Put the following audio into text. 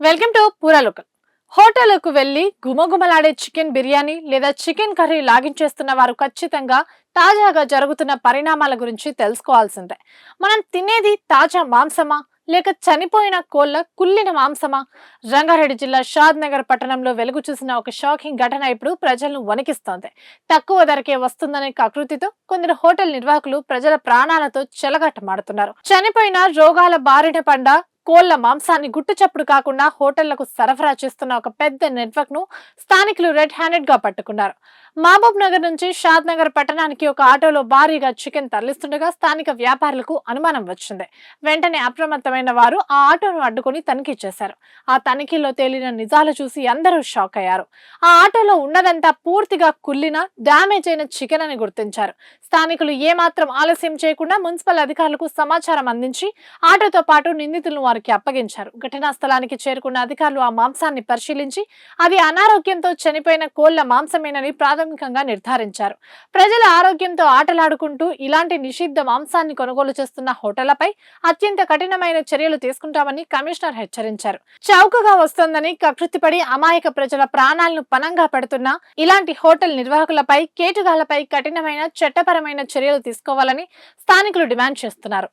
Welcome to పూరా local. హోటళ్లకు వెళ్లి గుమగుమలాడే చికెన్ బిర్యానీ లేదా చికెన్ కర్రీ లాగించేస్తున్న వారు ఖచ్చితంగా తాజాగా జరుగుతున్న పరిణామాల గురించి తెలుసుకోవాల్సిందే. మనం తినేది తాజా మాంసమా లేక చనిపోయిన కోళ్ల కుళ్ళిన మాంసమా? రంగారెడ్డి జిల్లా షాద్ నగర్ పట్టణంలో వెలుగు చూసిన ఒక షాకింగ్ ఘటన ఇప్పుడు ప్రజలను వణికిస్తోంది. తక్కువ ధరకే వస్తుందనే కకృతితో కొందరు హోటల్ నిర్వాహకులు ప్రజల ప్రాణాలతో చెలగాటమాడుతున్నారు. చనిపోయిన రోగాల బారిన పడ్డ కోళ్ల మాంసాన్ని గుట్టుచప్పుడు కాకుండా హోటళ్లకు సరఫరా చేస్తున్న ఒక పెద్ద నెట్వర్క్ ను స్థానికులు రెడ్ హ్యాండెడ్ గా పట్టుకున్నారు. మహబూబ్ నగర్ నుంచి షాద్ నగర్ పట్టణానికి ఒక ఆటోలో భారీగా చికెన్ తరలిస్తుండగా స్థానిక వ్యాపారులకు అనుమానం వచ్చింది. వెంటనే అప్రమత్తమైన వారు ఆ ఆటోను అడ్డుకుని తనిఖీ చేశారు. ఆ తనిఖీలో తేలిన నిజాలు చూసి అందరూ షాక్ అయ్యారు. ఆ ఆటోలో ఉన్నదంతా పూర్తిగా కుళ్ళిన డ్యామేజ్ అయిన చికెన్ అని గుర్తించారు. స్థానికులు ఏమాత్రం ఆలస్యం చేయకుండా మున్సిపల్ అధికారులకు సమాచారం అందించి ఆటోతో పాటు నిందితులను వారికి అప్పగించారు. ఘటనా స్థలానికి చేరుకున్న అధికారులు ఆ మాంసాన్ని పరిశీలించి అది అనారోగ్యంతో చనిపోయిన కోళ్ల మాంసమేనని ప్రాథమికంగా నిర్ధారించారు. ప్రజల ఆరోగ్యంతో ఆటలాడుకుంటూ ఇలాంటి నిషిద్ధ మాంసాన్ని కొనుగోలు చేస్తున్న హోటళ్లపై అత్యంత కఠినమైన చర్యలు తీసుకుంటామని కమిషనర్ హెచ్చరించారు. చౌకగా వస్తోందని కకృతిపడి అమాయక ప్రజల ప్రాణాలను పణంగా పెడుతున్న ఇలాంటి హోటల్ నిర్వాహకులపై, కేటుగాళ్లపై కఠినమైన చట్టపరమైన చర్యలు తీసుకోవాలని స్థానికులు డిమాండ్ చేస్తున్నారు.